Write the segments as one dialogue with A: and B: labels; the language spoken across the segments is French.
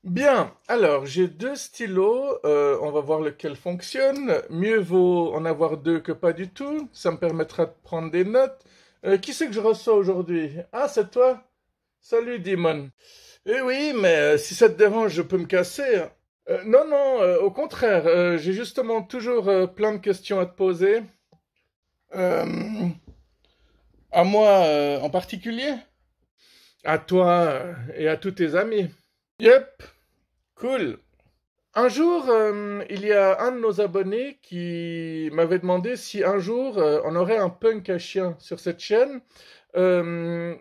A: Bien, alors j'ai deux stylos, on va voir lequel fonctionne. Mieux vaut en avoir deux que pas du tout, ça me permettra de prendre des notes. Qui c'est que je reçois aujourd'hui? Ah, c'est toi? Salut, Dimon. Eh oui, mais si ça te dérange, je peux me casser, hein. Non, non, au contraire, j'ai justement toujours plein de questions à te poser. Euh, à moi en particulier? À toi et à tous tes amis. Yep, cool. Un jour, il y a un de nos abonnés qui m'avait demandé si un jour on aurait un punk à chien sur cette chaîne. Euh,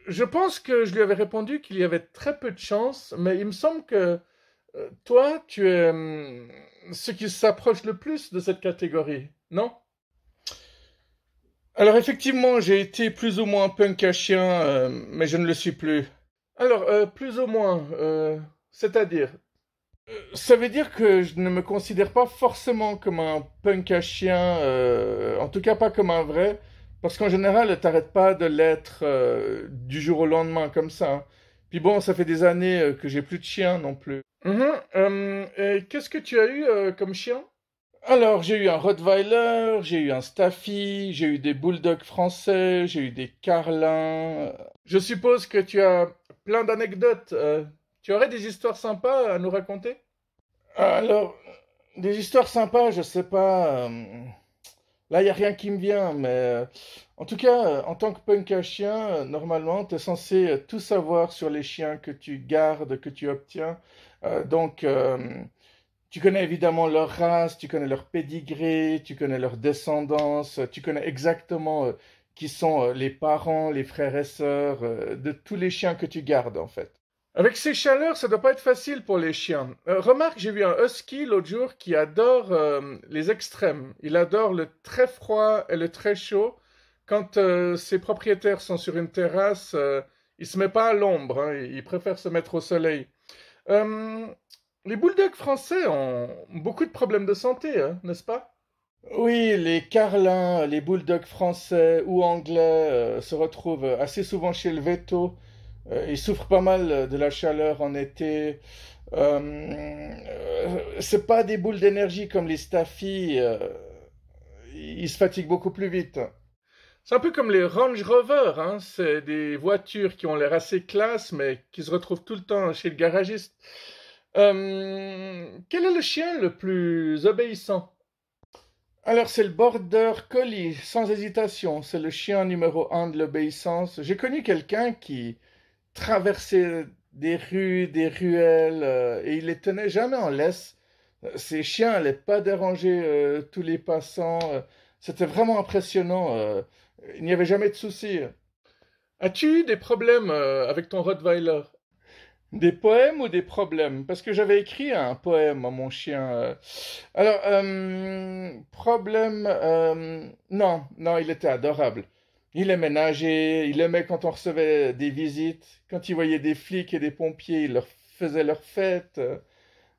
A: je pense que je lui avais répondu qu'il y avait très peu de chances, mais il me semble que toi, tu es ce qui s'approche le plus de cette catégorie, non? Alors effectivement, j'ai été plus ou moins punk à chien, mais je ne le suis plus. Alors, plus ou moins, c'est-à-dire? Ça veut dire que je ne me considère pas forcément comme un punk à chien, en tout cas pas comme un vrai, parce qu'en général, t'arrêtes pas de l'être du jour au lendemain comme ça, hein. Puis bon, ça fait des années que j'ai plus de chien non plus. Et qu'est-ce que tu as eu comme chien? Alors, j'ai eu un Rottweiler, j'ai eu un Staffy, j'ai eu des Bulldogs français, j'ai eu des Carlins. Je suppose que tu as plein d'anecdotes. Tu aurais des histoires sympas à nous raconter? Alors, des histoires sympas, je sais pas. Là, il n'y a rien qui me vient, mais en tout cas, en tant que punk à chien, normalement, tu es censé tout savoir sur les chiens que tu gardes, que tu obtiens. Donc, tu connais évidemment leur race, tu connais leur pédigré, tu connais leur descendance, tu connais exactement qui sont les parents, les frères et sœurs de tous les chiens que tu gardes, en fait. Avec ces chaleurs, ça doit pas être facile pour les chiens. Remarque, j'ai vu un husky l'autre jour qui adore les extrêmes. Il adore le très froid et le très chaud. Quand ses propriétaires sont sur une terrasse, il se met pas à l'ombre, hein, il préfère se mettre au soleil. Euh, les bulldogs français ont beaucoup de problèmes de santé, hein, n'est-ce pas? Oui, les carlins, les bulldogs français ou anglais se retrouvent assez souvent chez le veto. Ils souffrent pas mal de la chaleur en été. C'est pas des boules d'énergie comme les Staffy. Ils se fatiguent beaucoup plus vite. C'est un peu comme les Range Rover, hein. C'est des voitures qui ont l'air assez classe, mais qui se retrouvent tout le temps chez le garagiste. Quel est le chien le plus obéissant? Alors c'est le Border Collie, sans hésitation. C'est le chien numéro un de l'obéissance. J'ai connu quelqu'un qui traversait des rues, des ruelles, et il les tenait jamais en laisse. Ces chiens n'allaient pas déranger tous les passants. C'était vraiment impressionnant. Il n'y avait jamais de soucis. As-tu eu des problèmes avec ton Rottweiler? Des poèmes ou des problèmes? Parce que j'avais écrit un poème à mon chien. Alors, problème, non, non, il était adorable. Il aimait nager, il aimait quand on recevait des visites, quand il voyait des flics et des pompiers, il leur faisait leur fête.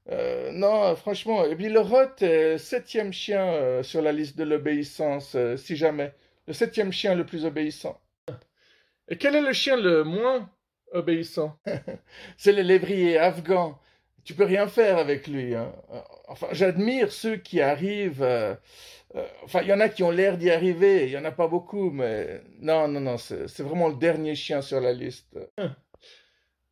A: Non, franchement, et puis le Rot est le septième chien sur la liste de l'obéissance, si jamais. Le septième chien le plus obéissant. Et quel est le chien le moins obéissant? C'est le lévrier afghan. Tu peux rien faire avec lui, hein. Enfin, j'admire ceux qui arrivent. Enfin, il y en a qui ont l'air d'y arriver. Il y en a pas beaucoup, mais non, non, non, c'est vraiment le dernier chien sur la liste.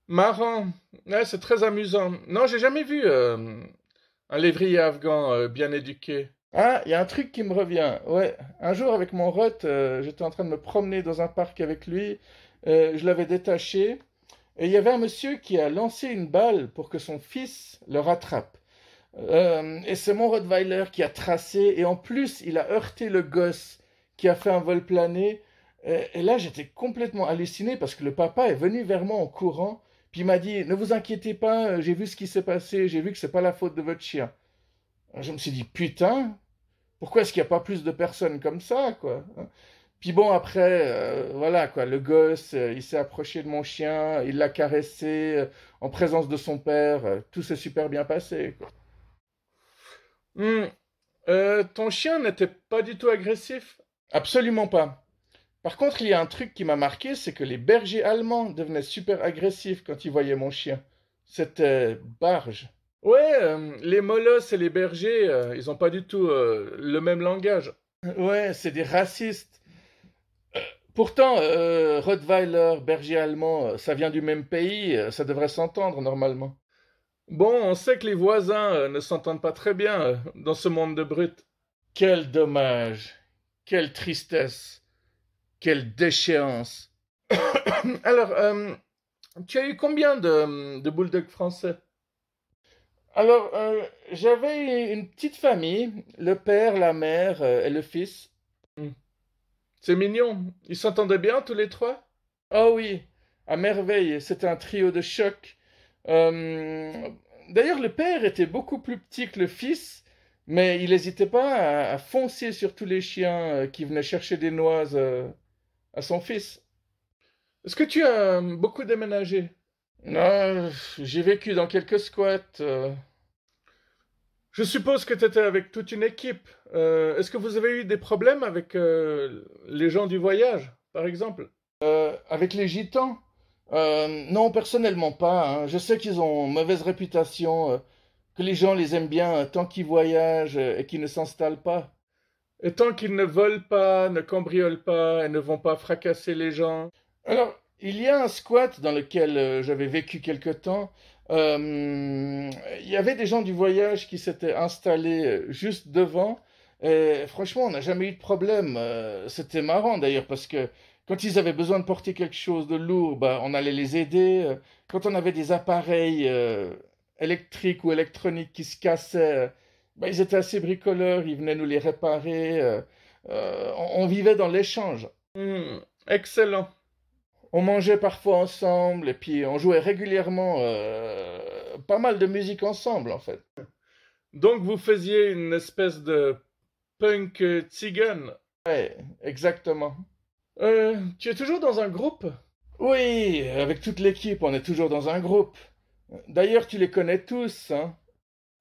A: Marrant. Ouais, c'est très amusant. Non, j'ai jamais vu un lévrier afghan bien éduqué. Ah, il y a un truc qui me revient. Ouais, un jour avec mon Rot, j'étais en train de me promener dans un parc avec lui. Je l'avais détaché. Et il y avait un monsieur qui a lancé une balle pour que son fils le rattrape. Et c'est mon Rottweiler qui a tracé, et en plus, il a heurté le gosse qui a fait un vol plané. Et là, j'étais complètement halluciné parce que le papa est venu vers moi en courant, puis il m'a dit, ne vous inquiétez pas, j'ai vu ce qui s'est passé, j'ai vu que c'est pas la faute de votre chien. Je me suis dit, putain, pourquoi est-ce qu'il n'y a pas plus de personnes comme ça, quoi? Puis bon, après, voilà, quoi, le gosse, il s'est approché de mon chien, il l'a caressé en présence de son père, tout s'est super bien passé, quoi. Hmm, ton chien n'était pas du tout agressif? Absolument pas. Par contre, il y a un truc qui m'a marqué, c'est que les bergers allemands devenaient super agressifs quand ils voyaient mon chien. C'était barge. Ouais, les molosses et les bergers, ils ont pas du tout le même langage. Ouais, c'est des racistes. Pourtant, Rottweiler, berger allemand, ça vient du même pays, ça devrait s'entendre normalement. Bon, on sait que les voisins ne s'entendent pas très bien dans ce monde de brutes. Quel dommage, quelle tristesse, quelle déchéance. Alors, tu as eu combien de bulldogs français? Alors, j'avais une petite famille, le père, la mère et le fils. Hmm. C'est mignon. Ils s'entendaient bien tous les trois? Oh oui, à merveille. C'était un trio de choc. Euh, D'ailleurs, le père était beaucoup plus petit que le fils, mais il n'hésitait pas à foncer sur tous les chiens qui venaient chercher des noix à son fils. Est-ce que tu as beaucoup déménagé? Non, j'ai vécu dans quelques squats. Je suppose que tu étais avec toute une équipe. Est-ce que vous avez eu des problèmes avec les gens du voyage, par exemple? Avec les gitans? Non, personnellement pas, hein. Je sais qu'ils ont mauvaise réputation, que les gens les aiment bien tant qu'ils voyagent et qu'ils ne s'installent pas. Et tant qu'ils ne volent pas, ne cambriolent pas et ne vont pas fracasser les gens. Alors, il y a un squat dans lequel j'avais vécu quelque temps. Il y avait des gens du voyage qui s'étaient installés juste devant. Et franchement, on n'a jamais eu de problème. C'était marrant d'ailleurs parce que quand ils avaient besoin de porter quelque chose de lourd, bah, on allait les aider. Quand on avait des appareils électriques ou électroniques qui se cassaient, bah, ils étaient assez bricoleurs, ils venaient nous les réparer. On vivait dans l'échange. Hmm, excellent. On mangeait parfois ensemble et puis on jouait régulièrement pas mal de musique ensemble en fait. Donc vous faisiez une espèce de punk tzigane. Ouais, exactement. Tu es toujours dans un groupe? Oui, avec toute l'équipe, on est toujours dans un groupe. D'ailleurs, tu les connais tous, hein?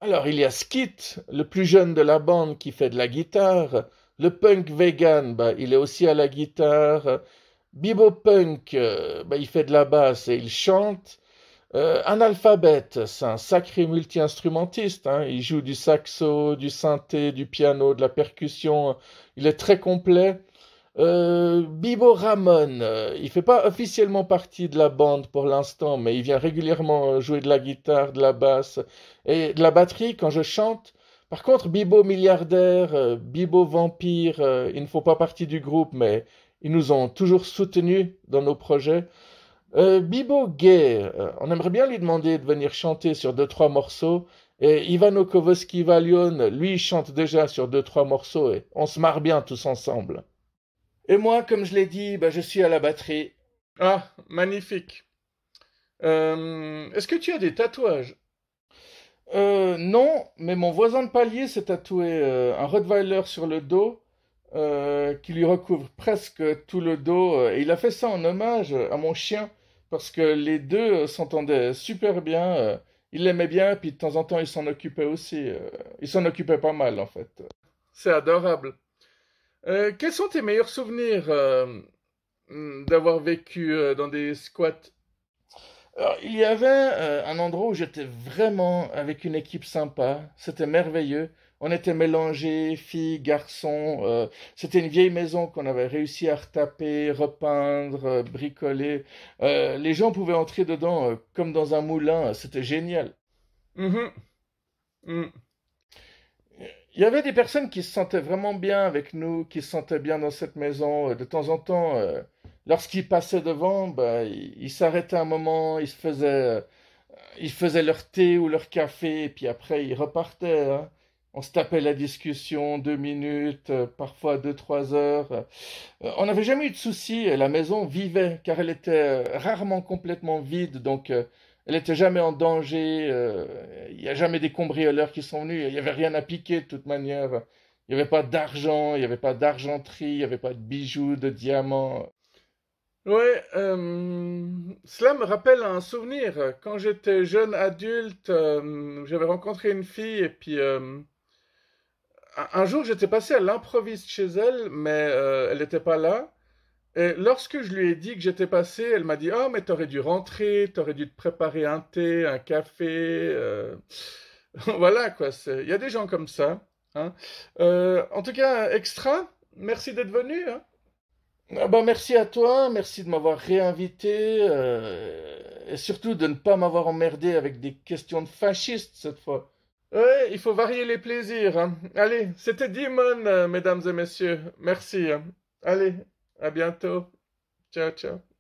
A: Alors, il y a Skit, le plus jeune de la bande qui fait de la guitare. Le punk vegan, bah, il est aussi à la guitare. Bibo Punk, bah, il fait de la basse et il chante. Analphabet, c'est un sacré multi-instrumentiste, hein. Il joue du saxo, du synthé, du piano, de la percussion. Il est très complet. Bibo Ramon, il fait pas officiellement partie de la bande pour l'instant, mais il vient régulièrement jouer de la guitare, de la basse et de la batterie quand je chante. Par contre, Bibo Milliardaire, Bibo Vampire, ils ne font pas partie du groupe, mais ils nous ont toujours soutenus dans nos projets. Bibo Gay, on aimerait bien lui demander de venir chanter sur deux, trois morceaux. Et Ivano Kovoski Valion, lui, il chante déjà sur deux, trois morceaux et on se marre bien tous ensemble. Et moi, comme je l'ai dit, bah, je suis à la batterie. Ah, magnifique. Est-ce que tu as des tatouages? Non, mais mon voisin de palier s'est tatoué un Rottweiler sur le dos qui lui recouvre presque tout le dos. Et il a fait ça en hommage à mon chien parce que les deux s'entendaient super bien. Il l'aimait bien, puis de temps en temps, il s'en occupait aussi. Il s'en occupait pas mal, en fait. C'est adorable. Quels sont tes meilleurs souvenirs d'avoir vécu dans des squats? Alors, il y avait un endroit où j'étais vraiment avec une équipe sympa. C'était merveilleux. On était mélangés, filles, garçons. C'était une vieille maison qu'on avait réussi à retaper, repeindre, bricoler. Les gens pouvaient entrer dedans comme dans un moulin. C'était génial. Mhm, mm. Il y avait des personnes qui se sentaient vraiment bien avec nous, qui se sentaient bien dans cette maison. De temps en temps, lorsqu'ils passaient devant, bah, ils s'arrêtaient un moment, ils faisaient leur thé ou leur café, et puis après ils repartaient, hein. On se tapait la discussion 2 minutes, parfois 2, 3 heures. On n'avait jamais eu de soucis, et la maison vivait, car elle était rarement complètement vide, donc elle n'était jamais en danger. Il n'y a jamais des cambrioleurs qui sont venus, il n'y avait rien à piquer de toute manière. Il n'y avait pas d'argent, il n'y avait pas d'argenterie, il n'y avait pas de bijoux, de diamants. Ouais, cela me rappelle un souvenir. Quand j'étais jeune adulte, j'avais rencontré une fille et puis un jour j'étais passé à l'improviste chez elle, mais elle n'était pas là. Et lorsque je lui ai dit que j'étais passé, elle m'a dit: «Oh, mais t'aurais dû rentrer, t'aurais dû te préparer un thé, un café. Voilà quoi, il y a des gens comme ça. Hein. En tout cas, Extra, merci d'être venu. Hein. Ah bah, merci à toi, merci de m'avoir réinvité et surtout de ne pas m'avoir emmerdé avec des questions de fascistes cette fois. Ouais, il faut varier les plaisirs. Hein. Allez, c'était Dimon, mesdames et messieurs. Merci. Hein. Allez, à bientôt. Ciao, ciao.